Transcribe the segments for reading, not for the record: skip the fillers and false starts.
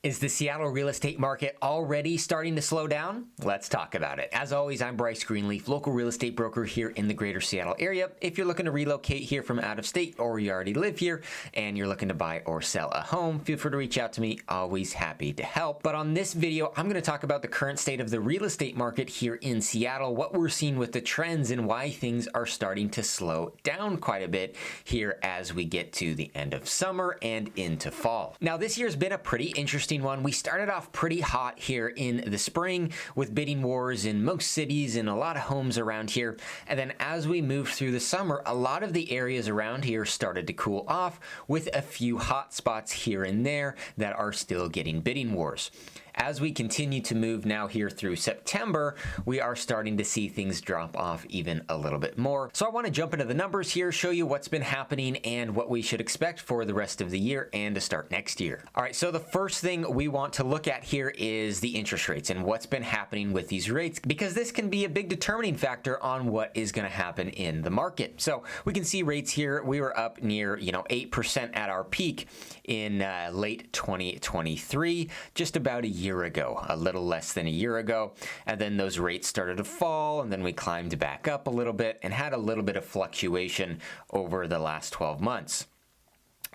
Is the Seattle real estate market already starting to slow down? Let's talk about it. As always, I'm Bryce Greenleaf, local real estate broker here in the greater Seattle area. If you're looking to relocate here from out of state or you already live here and you're looking to buy or sell a home, feel free to reach out to me. Always happy to help. But on this video, I'm going to talk about the current state of the real estate market here in Seattle, what we're seeing with the trends and why things are starting to slow down quite a bit here as we get to the end of summer and into fall. Now, this year's been a pretty interesting one. We started off pretty hot here in the spring with bidding wars in most cities and a lot of homes around here. And then as we moved through the summer, a lot of the areas around here started to cool off with a few hot spots here and there that are still getting bidding wars. As we continue to move now here through September, we are starting to see things drop off even a little bit more. So I want to jump into the numbers here, show you what's been happening and what we should expect for the rest of the year and to start next year. All right, so the first thing we want to look at here is the interest rates and what's been happening with these rates, because this can be a big determining factor on what is going to happen in the market. So we can see rates here. We were up near 8% at our peak in late 2023, just about a year ago, a little less than a year ago. And then those rates started to fall, and then we climbed back up a little bit and had a little bit of fluctuation over the last 12 months.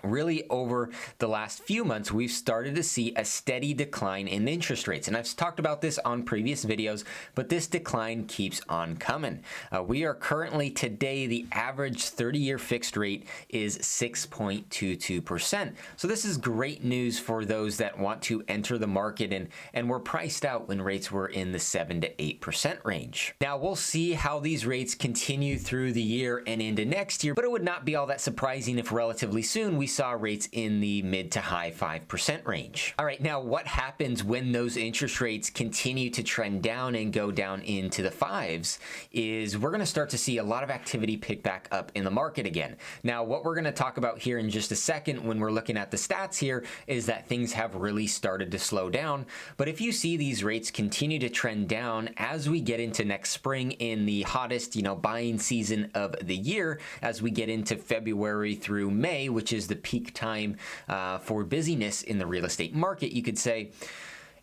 Really, over the last few months, we've started to see a steady decline in interest rates. And I've talked about this on previous videos, but this decline keeps on coming. We are currently today, the average 30-year fixed rate is 6.22%. So this is great news for those that want to enter the market and were priced out when rates were in the 7 to 8% range. Now, we'll see how these rates continue through the year and into next year, but it would not be all that surprising if relatively soon we saw rates in the mid to high 5% range. All right, now what happens when those interest rates continue to trend down and go down into the fives is we're going to start to see a lot of activity pick back up in the market again. Now, what we're going to talk about here in just a second when we're looking at the stats here is that things have really started to slow down. But if you see these rates continue to trend down as we get into next spring in the hottest, buying season of the year, as we get into February through May, which is the peak time for busyness in the real estate market, you could say,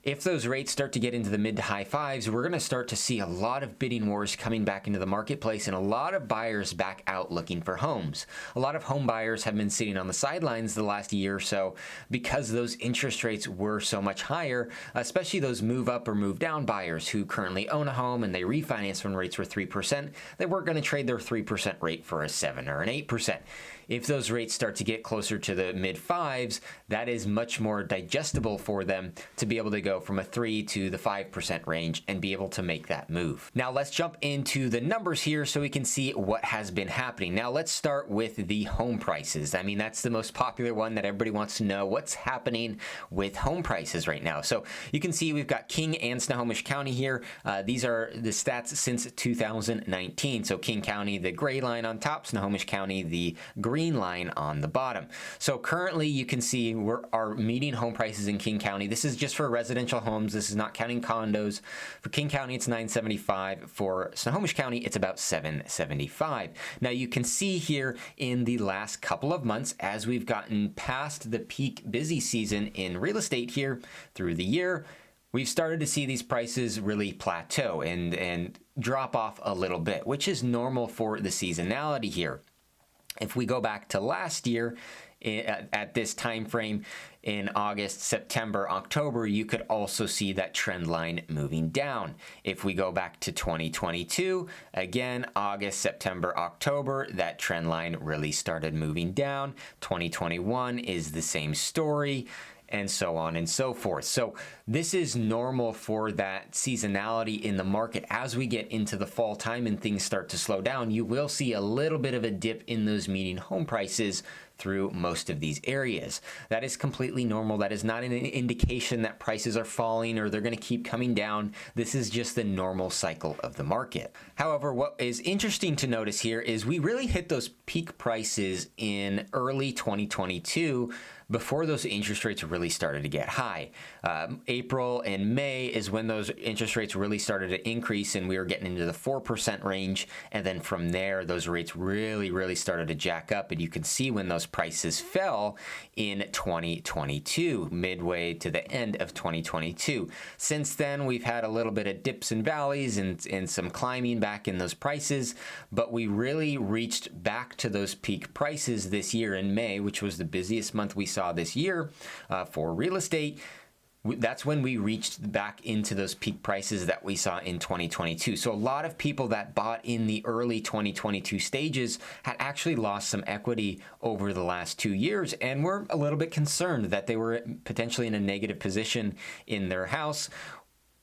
if those rates start to get into the mid to high fives, we're going to start to see a lot of bidding wars coming back into the marketplace and a lot of buyers back out looking for homes. A lot of home buyers have been sitting on the sidelines the last year or so because those interest rates were so much higher, especially those move up or move down buyers who currently own a home and they refinance when rates were 3%. They weren't going to trade their 3% rate for a 7 or an 8%. If those rates start to get closer to the mid fives, that is much more digestible for them to be able to go from a 3 to the 5% range and be able to make that move. Now let's jump into the numbers here so we can see what has been happening. Now let's start with the home prices. I mean, that's the most popular one that everybody wants to know. What's happening with home prices right now? So you can see we've got King and Snohomish County here. These are the stats since 2019. So King County, the gray line on top, Snohomish County, the green line on the bottom. So currently you can see our median home prices in King County. This is just for residential homes. This is not counting condos. For King County, it's $975. For Snohomish County, it's about $775. Now you can see here in the last couple of months, as we've gotten past the peak busy season in real estate here through the year, we've started to see these prices really plateau and drop off a little bit, which is normal for the seasonality here. If we go back to last year, at this time frame in August, September, October, you could also see that trend line moving down. If we go back to 2022, again, August, September, October, that trend line really started moving down. 2021 is the same story, and so on and so forth. So this is normal for that seasonality in the market. As we get into the fall time and things start to slow down, you will see a little bit of a dip in those median home prices through most of these areas. That is completely normal. That is not an indication that prices are falling or they're going to keep coming down. This is just the normal cycle of the market. However, what is interesting to notice here is we really hit those peak prices in early 2022 before those interest rates really started to get high. April and May is when those interest rates really started to increase and we were getting into the 4% range. And then from there, those rates really started to jack up. And you can see when those those prices fell in 2022, midway to the end of 2022. Since then, we've had a little bit of dips and valleys and some climbing back in those prices, but we really reached back to those peak prices this year in May, which was the busiest month we saw this year for real estate. That's when we reached back into those peak prices that we saw in 2022. So a lot of people that bought in the early 2022 stages had actually lost some equity over the last 2 years and were a little bit concerned that they were potentially in a negative position in their house.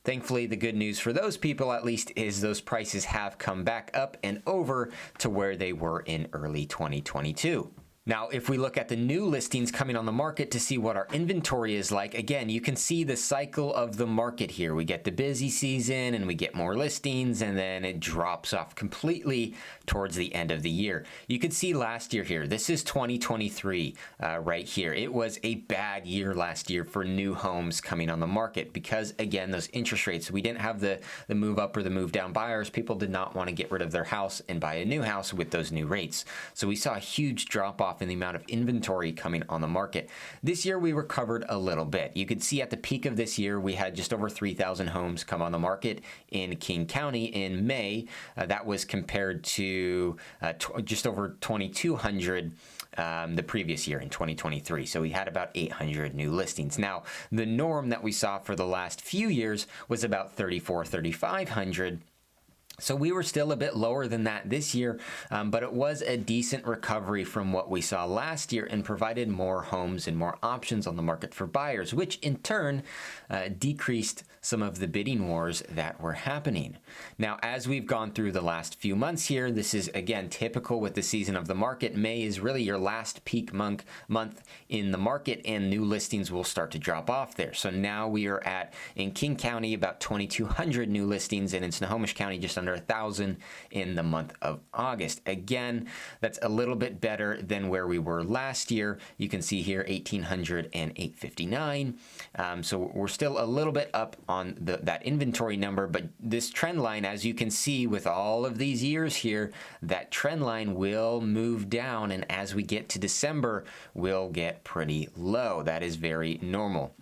Thankfully, the good news for those people, at least, is those prices have come back up and over to where they were in early 2022. Now, if we look at the new listings coming on the market to see what our inventory is like, again, you can see the cycle of the market here. We get the busy season and we get more listings, and then it drops off completely towards the end of the year. You can see last year here. This is 2023 right here. It was a bad year last year for new homes coming on the market because, again, those interest rates, we didn't have the move up or the move down buyers. People did not want to get rid of their house and buy a new house with those new rates. So we saw a huge drop off in the amount of inventory coming on the market. This year we recovered a little bit. You could see at the peak of this year we had just over 3,000 homes come on the market in King County in May. That was compared to just over 2,200 the previous year in 2023. So we had about 800 new listings. Now, the norm that we saw for the last few years was about 3,500. So we were still a bit lower than that this year, but it was a decent recovery from what we saw last year and provided more homes and more options on the market for buyers, which in turn decreased some of the bidding wars that were happening. Now, as we've gone through the last few months here, this is again typical with the season of the market. May is really your last peak month in the market, and new listings will start to drop off there. So now we are at, in King County, about 2,200 new listings, and in Snohomish County, just under 1,000 in the month of August. Again, that's a little bit better than where we were last year. You can see here 1,800 and 859. So we're still a little bit up on that inventory number, but this trend line, as you can see with all of these years here, that trend line will move down, and as we get to December, will get pretty low. That is very normal.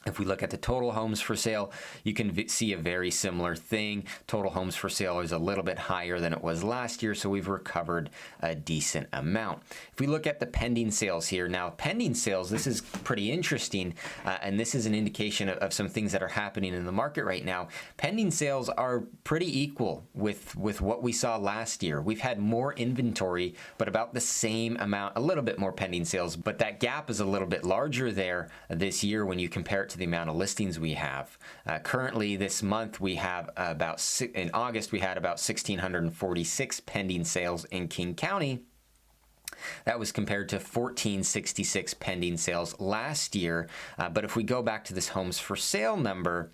If we look at the total homes for sale, you can see a very similar thing. Total homes for sale is a little bit higher than it was last year, so we've recovered a decent amount. If we look at the pending sales here, now pending sales, this is pretty interesting, and this is an indication of some things that are happening in the market right now. Pending sales are pretty equal with what we saw last year. We've had more inventory, but about the same amount, a little bit more pending sales, but that gap is a little bit larger there this year when you compare it to the amount of listings we have. Currently this month we have in August we had about 1,646 pending sales in King County. That was compared to 1,466 pending sales last year. But if we go back to this homes for sale number,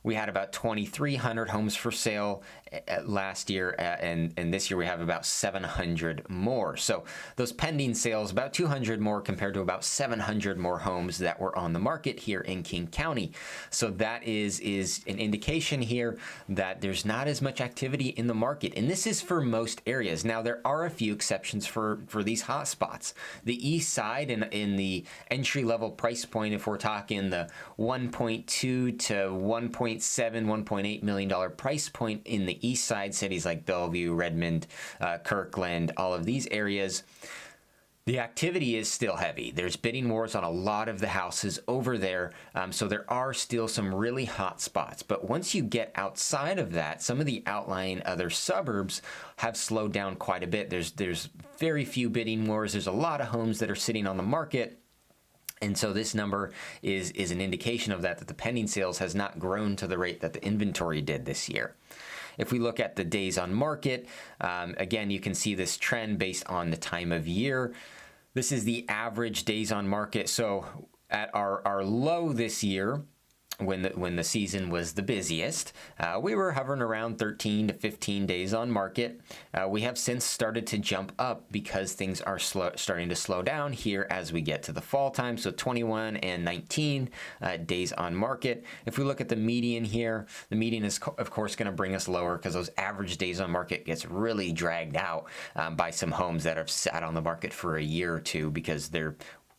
we had about 2,300 homes for sale last year, and this year we have about 700 more. So those pending sales, about 200 more compared to about 700 more homes that were on the market here in King County. So that is an indication here that there's not as much activity in the market, and this is for most areas. Now, there are a few exceptions for these hot spots. The east side in the entry-level price point, if we're talking the 1.2 to 1.7, $1.8 million price point in the east side, cities like Bellevue, Redmond, Kirkland, all of these areas, the activity is still heavy. There's bidding wars on a lot of the houses over there, so there are still some really hot spots. But once you get outside of that, some of the outlying other suburbs have slowed down quite a bit. There's very few bidding wars. There's a lot of homes that are sitting on the market. And so this number is an indication of that the pending sales has not grown to the rate that the inventory did this year. If we look at the days on market, again, you can see this trend based on the time of year. This is the average days on market. So at our low this year, when the season was the busiest, we were hovering around 13 to 15 days on market. We have since started to jump up because things are starting to slow down here as we get to the fall time. So 21 and 19 days on market. If we look at the median here, the median is of course going to bring us lower because those average days on market gets really dragged out by some homes that have sat on the market for a year or two because they're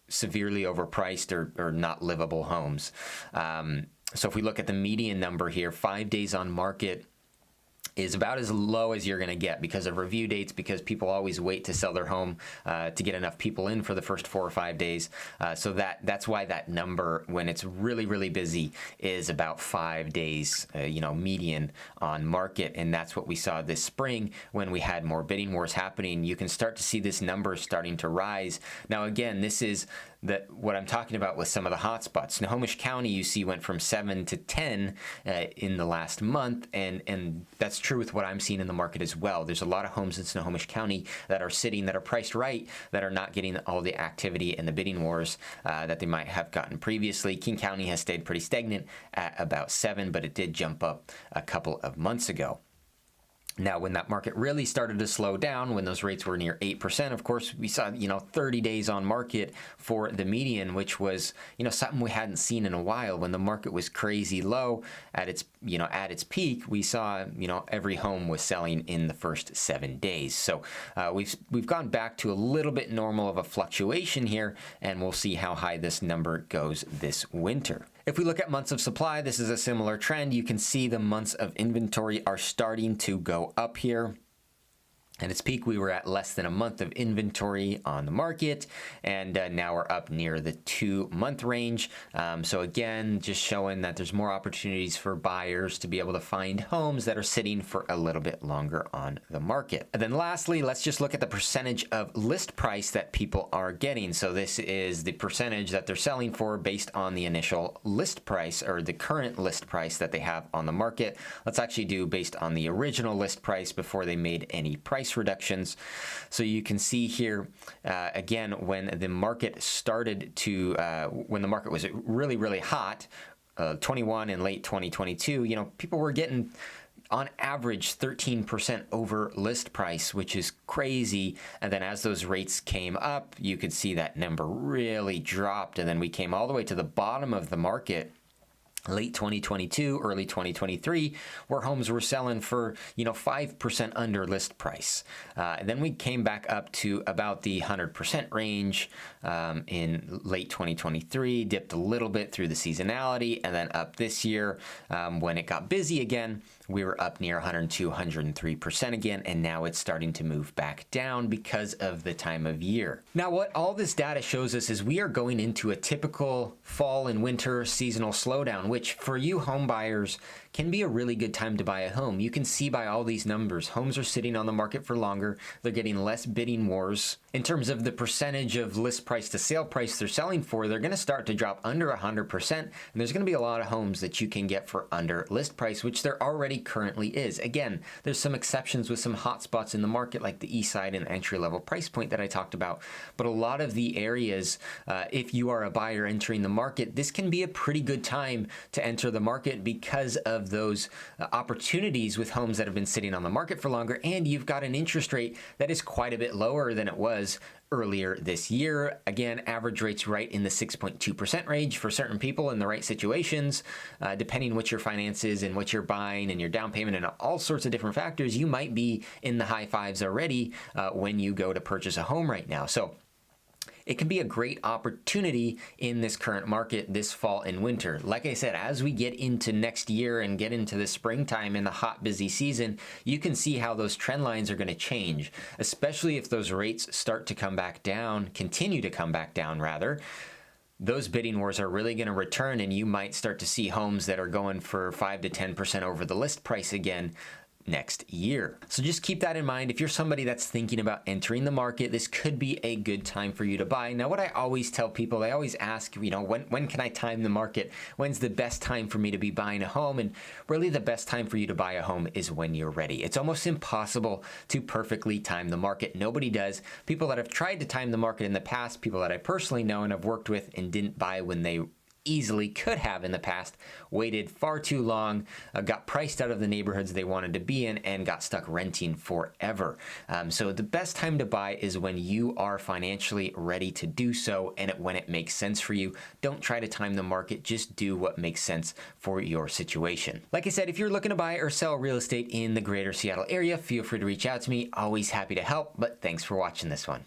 severely overpriced or not livable homes. So if we look at the median number here, 5 days on market is about as low as you're going to get because of review dates, because people always wait to sell their home to get enough people in for the first 4 or 5 days. So that's why that number, when it's really, really busy, is about 5 days, median on market. And that's what we saw this spring when we had more bidding wars happening. You can start to see this number starting to rise. Now, again, this is what I'm talking about with some of the hotspots. Snohomish County, you see, went from 7 to 10 in the last month, and that's true with what I'm seeing in the market as well. There's a lot of homes in Snohomish County that are priced right, that are not getting all the activity and the bidding wars that they might have gotten previously. King County has stayed pretty stagnant at about 7, but it did jump up a couple of months ago. Now, when that market really started to slow down, when those rates were near 8%, of course, we saw, 30 days on market for the median, which was, something we hadn't seen in a while. When the market was crazy low at its peak, we saw, every home was selling in the first 7 days. So we've gone back to a little bit normal of a fluctuation here, and we'll see how high this number goes this winter. If we look at months of supply, this is a similar trend. You can see the months of inventory are starting to go up here. At its peak, we were at less than a month of inventory on the market, and now we're up near the 2-month range. So again, just showing that there's more opportunities for buyers to be able to find homes that are sitting for a little bit longer on the market. And then lastly, let's just look at the percentage of list price that people are getting. So this is the percentage that they're selling for based on the initial list price, or the current list price that they have on the market. Let's actually do based on the original list price before they made any price reductions. So you can see here, again, when the market when the market was really, really hot, 21 and late 2022, people were getting on average 13% over list price, which is crazy. And then as those rates came up, you could see that number really dropped. And then we came all the way to the bottom of the market late 2022, early 2023, where homes were selling for, 5% under list price. And then we came back up to about the 100% range in late 2023, dipped a little bit through the seasonality, and then up this year when it got busy again, we were up near 102, 103% again, and now it's starting to move back down because of the time of year. Now, what all this data shows us is we are going into a typical fall and winter seasonal slowdown, which for you home buyers can be a really good time to buy a home. You can see by all these numbers, homes are sitting on the market for longer. They're getting less bidding wars. In terms of the percentage of list price to sale price they're selling for, they're going to start to drop under 100%. And there's going to be a lot of homes that you can get for under list price, which there already currently is. Again, there's some exceptions with some hot spots in the market, like the east side and entry level price point that I talked about. But a lot of the areas, if you are a buyer entering the market, this can be a pretty good time to enter the market because of those opportunities with homes that have been sitting on the market for longer, and you've got an interest rate that is quite a bit lower than it was earlier this year. Again, average rates right in the 6.2% range for certain people in the right situations. Depending what your finances and what you're buying and your down payment and all sorts of different factors, you might be in the high fives already when you go to purchase a home right now. So it can be a great opportunity in this current market this fall and winter. Like I said, as we get into next year and get into the springtime in the hot, busy season, you can see how those trend lines are going to change, especially if those rates start to come back down, continue to come back down rather. Those bidding wars are really going to return, and you might start to see homes that are going for 5 to 10% over the list price again next year. So just keep that in mind. If you're somebody that's thinking about entering the market, this could be a good time for you to buy. Now, what I always tell people, I always ask, when can I time the market? When's the best time for me to be buying a home? And really the best time for you to buy a home is when you're ready. It's almost impossible to perfectly time the market. Nobody does. People that have tried to time the market in the past, people that I personally know and have worked with and didn't buy when they easily could have in the past waited far too long, got priced out of the neighborhoods they wanted to be in, and got stuck renting forever. So the best time to buy is when you are financially ready to do so and when it makes sense for you. Don't try to time the market, just do what makes sense for your situation. Like I said, if you're looking to buy or sell real estate in the greater Seattle area, feel free to reach out to me. Always happy to help, but thanks for watching this one.